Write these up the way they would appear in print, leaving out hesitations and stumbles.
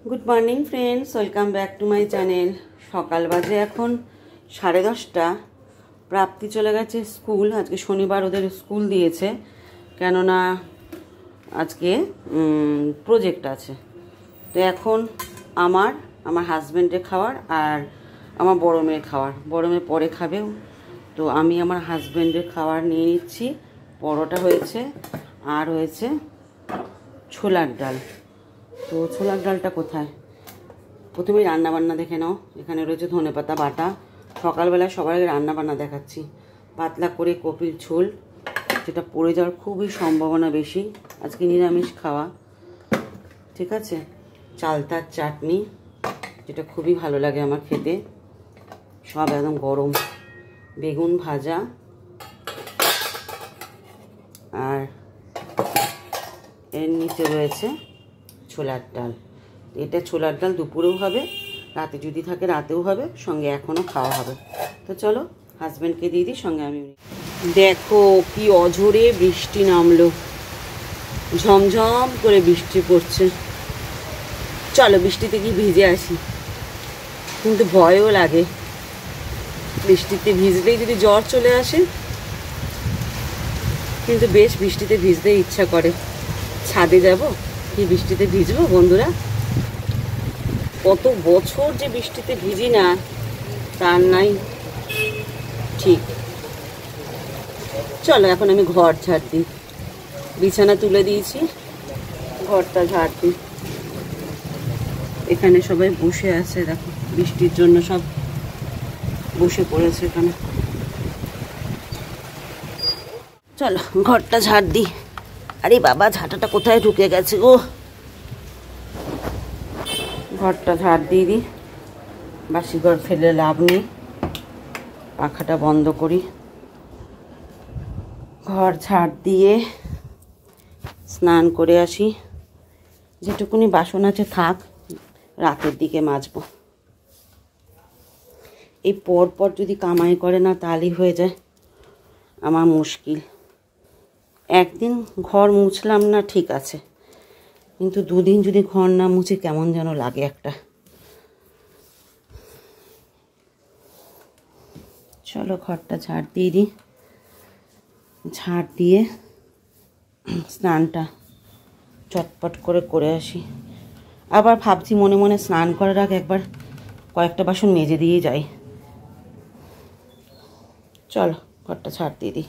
Good morning friends, welcome back to my channel. সকাল বাজে এখন 10:30। প্রাপ্তি চলে গেছে স্কুল। আজকে শনিবার, ওদের স্কুল দিয়েছে, কেননা আজকে প্রজেক্ট আছে। তো এখন আমার হাজব্যান্ডের খাওয়ার আর আমার বড় মেয়ের খাওয়ার। বড় মেয়ে পরে খাবেও, তো আমি আমার হাজব্যান্ডের খাওয়ার নিয়ে নিচ্ছি। পরোটা হয়েছে আর হয়েছে ছোলার ডাল। তো ছোলার ডালটা কোথায়, প্রথমেই রান্নাবান্না দেখে নাও। এখানে রয়েছে ধনেপাতা বাটা। সকালবেলায় সবার আগে রান্নাবান্না দেখাচ্ছি। পাতলা করে কপির ঝোল, যেটা পড়ে যাওয়ার খুবই সম্ভাবনা বেশি। আজকে নিরামিষ খাওয়া, ঠিক আছে। চালতার চাটনি, যেটা খুবই ভালো লাগে আমার খেতে, সব একদম গরম। বেগুন ভাজা, আর এর নিচে রয়েছে ছোলার ডাল। এটা ছোলার ডাল দুপুরেও হবে, রাতে যদি থাকে রাতেও হবে, সঙ্গে এখনও খাওয়া হবে। তো চলো হাজব্যান্ডকে দিয়ে দিই, সঙ্গে আমি। দেখো কি অঝোরে বৃষ্টি নামলো, ঝমঝম করে বৃষ্টি পড়ছে। চলো বৃষ্টিতে কি ভিজে আসি, কিন্তু ভয়ও লাগে। বৃষ্টিতে ভিজলেই যদি জ্বর চলে আসে, কিন্তু বেশ বৃষ্টিতে ভিজতে ইচ্ছা করে। ছাদে যাব, কি বৃষ্টিতে ভিজবো বন্ধুরা। কত বছর যে বৃষ্টিতে ভিজি না, তার নাই ঠিক। চলো এখন আমি ঘর ঝাড় দিই। বিছানা তুলে দিয়েছি, ঘরটা ঝাড় দিই। এখানে সবাই বসে আছে, দেখো বৃষ্টির জন্য সব বসে পড়েছে এখানে। চলো ঘরটা ঝাড় দিই। আরে বাবা, ঝাঁটাটা কোথায় ঢুকে গেছে গো। ঘরটা ঝাড় দিয়ে দিই, বাসি ঘর ফেলে লাভ নেই। পাখাটা বন্ধ করি। ঘর ঝাড় দিয়ে স্নান করে আসি। যেটুকুনি বাসন আছে থাক, রাতের দিকে মাজবো। এই পরপর যদি কামাই করে না, তাহলেই হয়ে যায় আমার মুশকিল। একদিন ঘর মুছলাম না ঠিক আছে, কিন্তু দুদিন যদি ঘর না মুছে কেমন যেন লাগে একটা। চলো ঘরটা ঝাড় দিয়ে দিই। ঝাড় দিয়ে স্নানটা চটপট করে আসি। আবার ভাবছি মনে মনে স্নান করার আগে একবার কয়েকটা বাসন মেজে দিয়ে যাই। চলো ঘরটা ঝাড় দিয়ে দিই।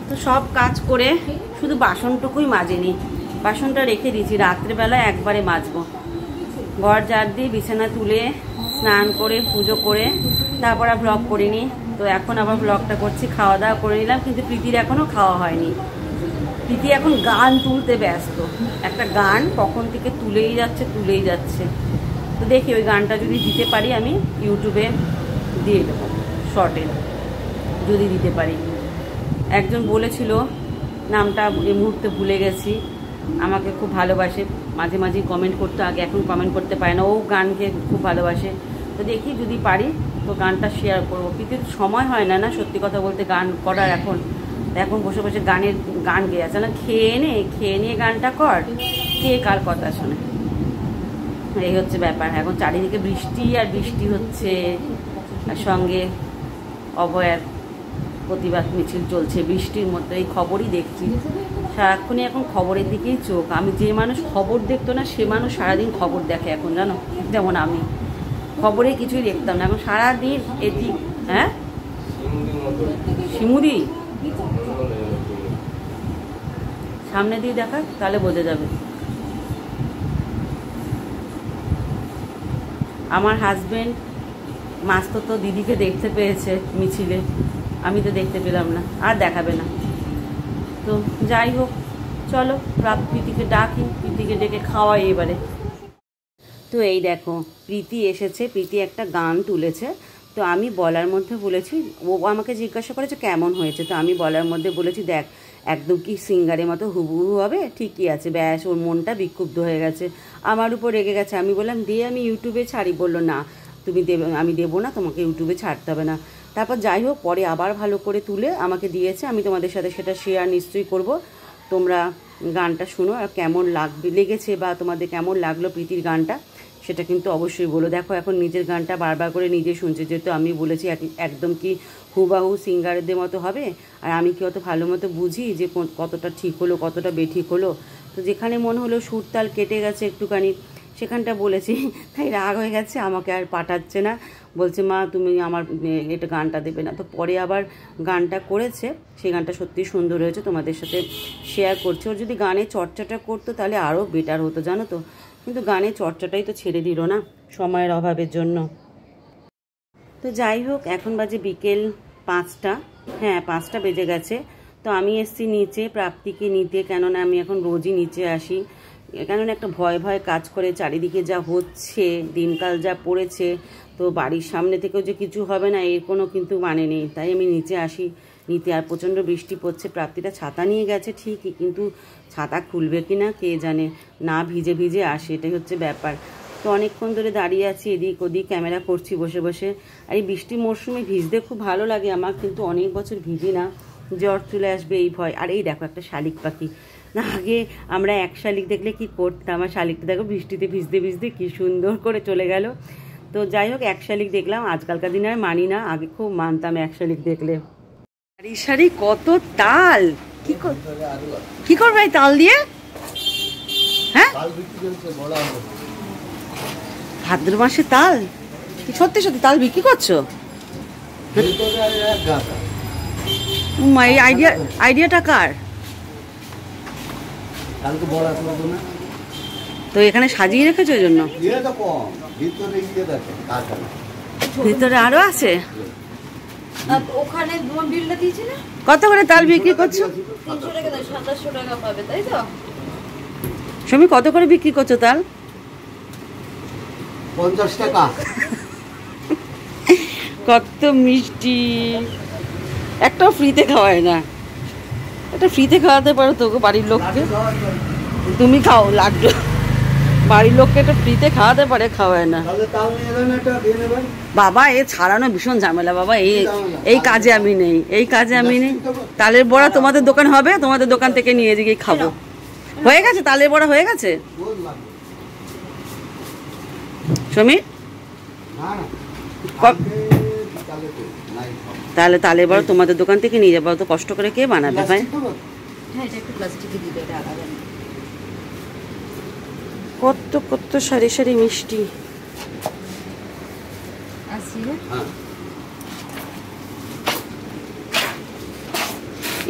তো সব কাজ করে শুধু বাসনটুকুই মাজেনি, বাসনটা রেখে দিয়েছি, রাত্রেবেলা একবারে মাজবো। ঘর ঝাড় দিয়ে বিছানা তুলে স্নান করে পুজো করে তারপর আর ব্লগ করিনি। তো এখন আবার ব্লগটা করছি। খাওয়া দাওয়া করে নিলাম, কিন্তু প্রীতির এখনও খাওয়া হয়নি। প্রীতি এখন গান তুলতে ব্যস্ত। একটা গান কখন থেকে তুলেই যাচ্ছে। তো দেখি ওই গানটা যদি দিতে পারি, আমি ইউটিউবে দিয়ে দেবো শর্টে, যদি দিতে পারি। একজন বলেছিল, নামটা এই মুহূর্তে ভুলে গেছি, আমাকে খুব ভালোবাসে, মাঝে মাঝে কমেন্ট করতে, আগে এখন কমেন্ট করতে পারে না। ও গানকে খুব ভালোবাসে। তো দেখি যদি পারি তো গানটা শেয়ার করবো। কিন্তু সময় হয় না, সত্যি কথা বলতে, গান করার। এখন বসে বসে গান গেয়ে আছে না, খেয়ে নিয়ে গানটা কর, কে কার কথা শোনে। এই হচ্ছে ব্যাপার। এখন চারিদিকে বৃষ্টি আর বৃষ্টি হচ্ছে, আর সঙ্গে অভয়ার প্রতিবাদ মিছিল চলছে বৃষ্টির মধ্যে। এই খবরই দেখছি সারাক্ষণই, এখন খবরের দিকেই চোখ। আমি যে মানুষ খবর দেখতো না, সে মানুষ সারাদিন খবর দেখে এখন, জানো। যেমন আমি খবরে কিছুই দেখতাম না, এখন সারাদিন এদিক। হ্যাঁ, শিমুদি সামনে দিয়ে দেখা, তাহলে বোঝা যাবে। আমার হাজবেন্ড মাস্তুতো দিদিকে দেখতে পেয়েছে মিছিলে, আমি তো দেখতে পেলাম না, আর দেখাবে না। তো যাই হোক, চলো প্রীতিকে ডাকি, প্রীতিকে ডেকে খাওয়াই এবারে। তো এই দেখো প্রীতি এসেছে, প্রীতি একটা গান তুলেছে। তো আমি বলার মধ্যে বলেছি, ও আমাকে জিজ্ঞাসা করেছে কেমন হয়েছে। তো আমি বলার মধ্যে বলেছি, দেখ একদম কি সিঙ্গারের মতো হুবহু হবে, ঠিকই আছে। ব্যাস, ওর মনটা বিক্ষুব্ধ হয়ে গেছে, আমার উপর রেগে গেছে। আমি বললাম দিয়ে আমি ইউটিউবে ছাড়ি। বললো না তুমি দেবে, আমি দেবো না, তোমাকে ইউটিউবে ছাড়তে হবে না। তারপর যাই হোক, পরে আবার ভালো করে তুলে আমাকে দিয়েছে। আমি তোমাদের সাথে সেটা শেয়ার নিশ্চয়ই করব। তোমরা গানটা শোনো, আর কেমন লেগেছে বা তোমাদের কেমন লাগলো প্রীতির গানটা সেটা কিন্তু অবশ্যই বলো। দেখো এখন নিজের গানটা বারবার করে নিজে শুনছে, যেহেতু আমি বলেছি একদম কি হুবাহু সিঙ্গারদের মতো হবে, আর আমি কি অত ভালো মতো বুঝি যে কতটা ঠিক হলো কতটা বেঠিক হলো। তো যেখানে মনে হলো সুর তাল কেটে গেছে একটুখানি সেখানটা বলেছি, তাই রাগ হয়ে গেছে, আমাকে আর পাঠাচ্ছে না, বলছে মা তুমি আমার এটা গানটা দেবে না। তো পরে আবার গানটা করেছে, সেই গানটা সত্যিই সুন্দর হয়েছে, তোমাদের সাথে শেয়ার করছে। ওর যদি গানের চর্চাটা করতো তাহলে আরও বেটার হতো জানো তো, কিন্তু গানের চর্চাটাই তো ছেড়ে দিল না সময়ের অভাবের জন্য। তো যাই হোক, এখন বাজে বিকেল 5টা, হ্যাঁ 5টা বেজে গেছে। তো আমি এসছি নিচে প্রাপ্তিকে নিতে, কেননা আমি এখন রোজই নিচে আসি, কেননা একটা ভয় ভয় কাজ করে, চারিদিকে যা হচ্ছে দিনকাল যা পড়েছে, তো বাড়ির সামনে থেকেও যে কিছু হবে না এর কোনো কিন্তু মানে নেই, তাই আমি নিচে আসি নিতে। আর প্রচণ্ড বৃষ্টি পড়ছে, প্রাপ্তিটা ছাতা নিয়ে গেছে ঠিকই, কিন্তু ছাতা খুলবে কি না কে জানে, না ভিজে ভিজে আসে, এটাই হচ্ছে ব্যাপার। তো অনেকক্ষণ ধরে দাঁড়িয়ে আছি, এদিক ওদিক ক্যামেরা করছি বসে বসে। আর এই বৃষ্টির মরশুমে ভিজতে খুব ভালো লাগে আমার, কিন্তু অনেক বছর ভিজি না, জ্বর চলে আসবে এই ভয়। আর এই দেখো একটা শালিক পাখি, না আগে আমরা এক শালিক দেখলে কি করতাম, আর শালিকটা দেখো বৃষ্টিতে ভিজতে ভিজতে কি সুন্দর করে চলে গেল। তো যাই হোক এক শালিক দেখলাম, আজকালকার দিনে আর মানি না, আগে খুব মানতাম এক শালিক দেখলে। সারি সারি কত তাল, কি করবে এই তাল দিয়ে? হ্যাঁ ভাদ্র মাসে তাল, সত্যি সত্যি তাল বিক্রি করছো? এই আইডিয়াটা কার? তো এখানে সাজিয়ে রেখেছো ওই জন্য? ভিতরে আরো আছে? কত করে তাল বিক্রি করছো? 300 টাকা, 2700 টাকা পাবে, তাই তো? সুমি কত করে বিক্রি করছো তাল? 50 টাকা। কত মিষ্টি, একটাও ফ্রিতে খাওয়ায় না, একটা ফ্রিতে খাওয়াতে পারো তো বাড়ির লোককে, তুমি খাও লাগবে, বাড়ির লোককে একটা ফ্রিতে খাওয়াতে পারে, খাওয়ায় না। বাবা এ ছাড়ানো ভীষণ ঝামেলা বাবা, এই কাজে আমি নেই, এই কাজে আমি নেই। তালের বড়া তোমাদের দোকান হবে, তোমাদের দোকান থেকে নিয়ে গিয়ে খাবো। হয়ে গেছে তালের বড়া, হয়ে গেছে সমীর? তাহলে তালের বড়া তোমাদের দোকান থেকে নিয়ে যাবো, তো কষ্ট করে কে বানাবে ভাই? কত কত সারি সারি মিষ্টি।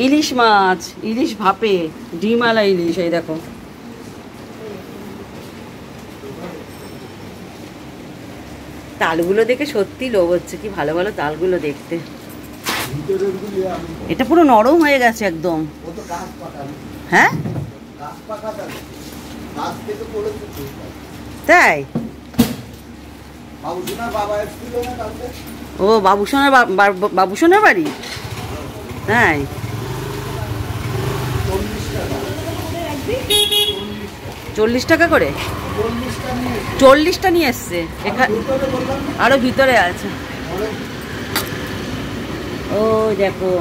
ইলিশ মাছ, ইলিশ ভাপে, ডিমালা ইলিশ, এই দেখো। তালগুলো দেখে সত্যি লোভ হচ্ছে, কি ভালো ভালো তালগুলো দেখতে। এটা পুরো নরম হয়ে গেছে একদম। হ্যাঁ তাই? ও বাবুসোনার বাড়ি, তাই? 40 টাকা করে? 40টা নিয়ে এসছে, আরো ভিতরে আছে। ও দেখো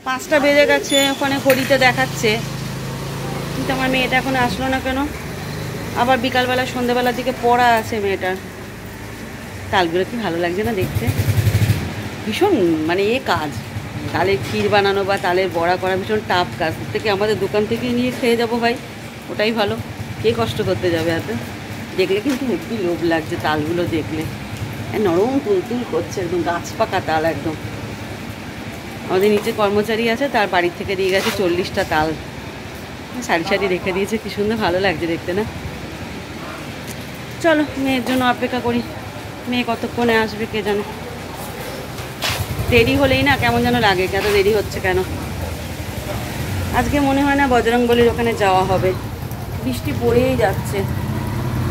5টা বেজে গেছে, ওখানে ঘড়িতে দেখাচ্ছে, কিন্তু আমার মেয়েটা এখন আসলো না কেন? আবার বিকালবেলা সন্ধ্যেবেলার দিকে পড়া আছে মেয়েটার। তালগুলো কি ভালো লাগছে না দেখতে, ভীষণ মানে কাজ, তালের ক্ষীর বানানো বা তালের বড়া করা ভীষণ টাফ কাজ, থেকে আমাদের দোকান থেকেই নিয়ে খেয়ে যাবো ভাই, ওটাই ভালো, কে কষ্ট করতে যাবে এত। দেখলে কিন্তু হেব্বি লোভ লাগছে তালগুলো দেখলে, নরম তুলতুল করছে, একদম গাছ পাকা তাল একদম। আমাদের নিচে কর্মচারী আছে, তার বাড়ির থেকে দিয়ে গেছে 40টা তাল, সারি সারি রেখে দিয়েছে, কি সুন্দর ভালো লাগছে দেখতে না? চলো মেয়ের জন্য অপেক্ষা করি, মেয়ে কতক্ষণে আসবে কে জানে। দেরি হলেই না কেমন যেন লাগে, এত দেরি হচ্ছে কেন। আজকে মনে হয় না বজরংবলীর ওখানে যাওয়া হবে, বৃষ্টি পড়েই যাচ্ছে।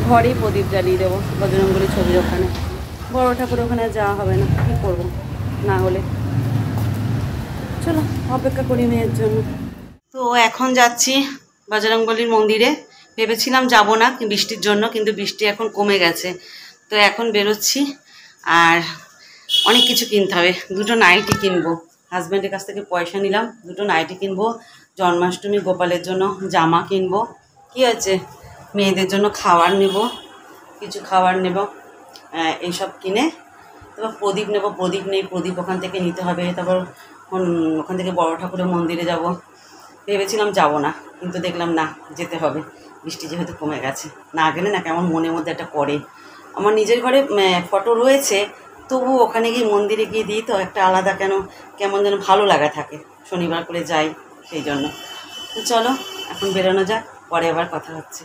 ঘরেই প্রদীপ জ্বালিয়ে দেবো বজরংবলীর ছবির ওখানে, বড় ঠাকুর ওখানে যাওয়া হবে না, কী করবো না হলে। চলো অপেক্ষা করি মেয়ের জন্য। তো এখন যাচ্ছি বজরংবলীর মন্দিরে, ভেবেছিলাম যাব না বৃষ্টির জন্য, কিন্তু বৃষ্টি এখন কমে গেছে, তো এখন বেরোচ্ছি। আর অনেক কিছু কিনতে হবে, 2টো নাইটি কিনবো হাজব্যান্ডের কাছ থেকে পয়সা নিলাম, দুটো নাইটি কিনবো, জন্মাষ্টমী গোপালের জন্য জামা কিনবো, কি আছে মেয়েদের জন্য খাবার নেব, কিছু খাবার নেব, এইসব কিনে তারপর প্রদীপ নেব, প্রদীপ নেই, প্রদীপ ওখান থেকে নিতে হবে। তারপর ওখান থেকে বড় ঠাকুরের মন্দিরে যাব, ভেবেছিলাম যাব না, কিন্তু দেখলাম না যেতে হবে, বৃষ্টি যেহেতু কমে গেছে, না গেলে না কেমন মনের মধ্যে একটা করে। আমার নিজের ঘরে ফটো রয়েছে, তবু ওখানে গিয়ে মন্দিরে গিয়ে দিই তো একটা আলাদা কেমন যেন ভালো লাগা থাকে, শনিবার করে যাই সেই জন্য। তো চলো এখন বেরোনো যাক, পরে আবার কথা হচ্ছে।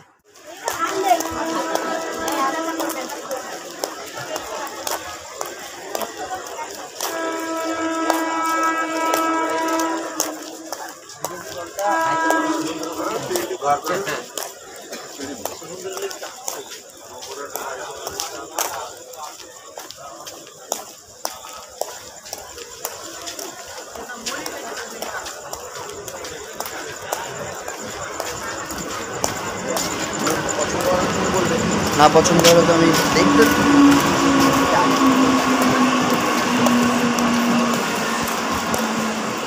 না পছন্দ হলে তো আমি দেখতে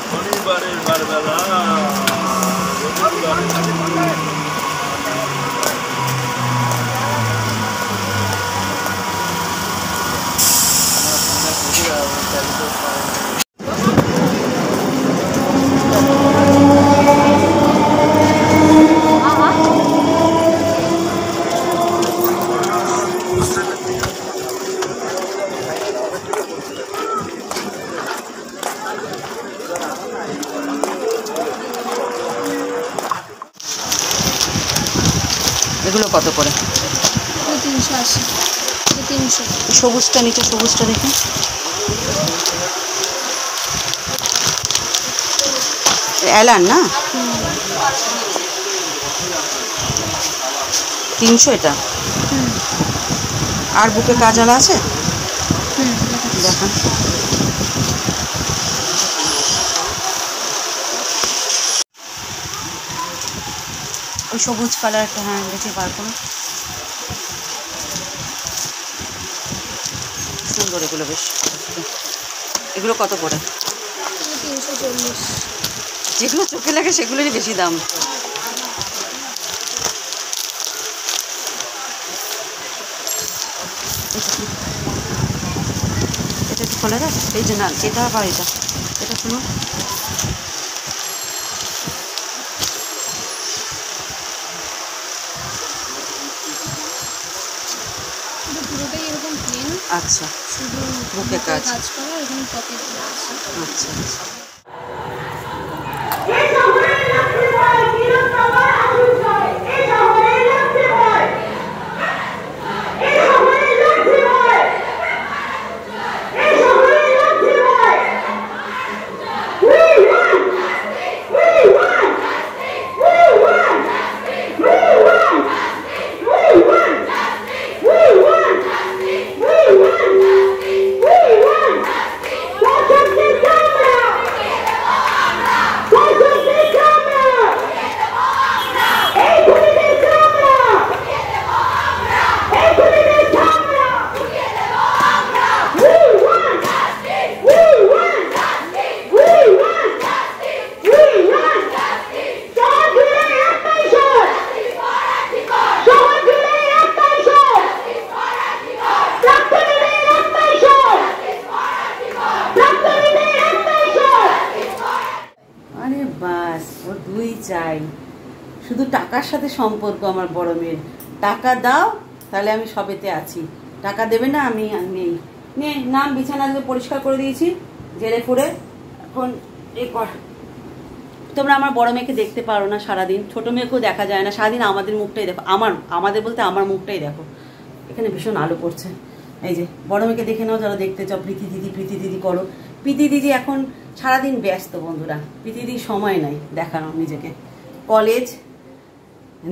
শনিবারের বারবেলা এগুলো কত করে? 380, 300। সবুজটা নিচে, সবুজটা দেখে অ্যালান না, 300 এটা। আর বুকে কাজলা আছে দেখান। ওই সবুজ কালার একটা, হ্যাঁ দেখে বার করো, সুন্দর এগুলো বেশ। এগুলো কত করে? 340। যেগুলো চোখে লাগে সেগুলোরই বেশি দাম। এটা একটু খোলা যায়, এই যে না এটা বা এটা, এটা শুনো পুরোটাই এরকম প্লেন। আচ্ছা, শুধু বুকে কাজ করা, এখানে পকেট আছে। আচ্ছা আচ্ছা। চাই, শুধু টাকার সাথে সম্পর্ক আমার বড় মেয়ের। টাকা দাও তাহলে আমি সবেতে আছি, টাকা দেবে না আমি নেই। নে নাম, বিছানা পরিষ্কার করে দিয়েছি জেলে করে, এখন এ কর। তোমরা আমার বড় মেয়েকে দেখতে পারো না সারাদিন, ছোট মেয়েকেও দেখা যায় না সারাদিন, আমাদের মুখটাই দেখো, আমাদের বলতে আমার মুখটাই দেখো। এখানে ভীষণ আলো পড়ছে, এই যে বড় মেয়েকে দেখে নাও যারা দেখতে চাও। প্রীতি দিদি করো। প্রীতি দিদি এখন সারাদিন ব্যস্ত বন্ধুরা, প্রীতি দিদির সময় নাই দেখানো নিজেকে, কলেজ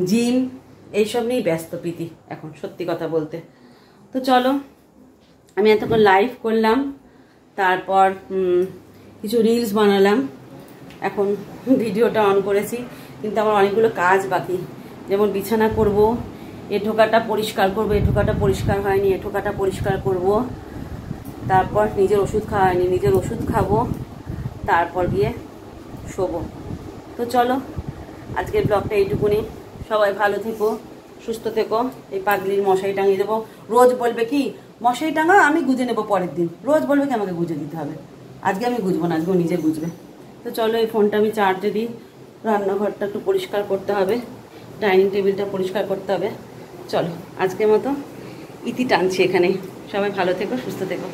জিম এইসব নিয়েই ব্যস্ত প্রীতি এখন, সত্যি কথা বলতে। তো চলো, আমি এতক্ষণ লাইভ করলাম, তারপর কিছু রিলস বানালাম, এখন ভিডিওটা অন করেছি, কিন্তু আমার অনেকগুলো কাজ বাকি, যেমন বিছানা করব, এ ঠোকাটা পরিষ্কার করবো, এ ঠোকাটা পরিষ্কার হয়নি, এ ঠোকাটা পরিষ্কার করব, তারপর নিজের ওষুধ খাওয়া হয়নি, নিজের ওষুধ খাবো, তারপর গিয়ে শোবো। তো চলো আজকের ব্লগটা এইটুকুনি। সবাই ভালো থেকো, সুস্থ থেকো। এই পাগলির মশারি টাঙিয়ে দেবো। রোজ বলবে কি মশারি টাঙা, আমি গুজে নেবো পরের দিন। রোজ বলবে কি আমাকে গুজে দিতে হবে। আজকে আমি গুজবো না, আজকে ও নিজে গুজবে। তো চলো এই ফোনটা আমি চার্জে দিই। রান্নাঘরটা একটু পরিষ্কার করতে হবে, ডাইনিং টেবিলটা পরিষ্কার করতে হবে। চলো আজকের মতো ইতি টানছি এখানে। সবাই ভালো থেকো, সুস্থ থেকো।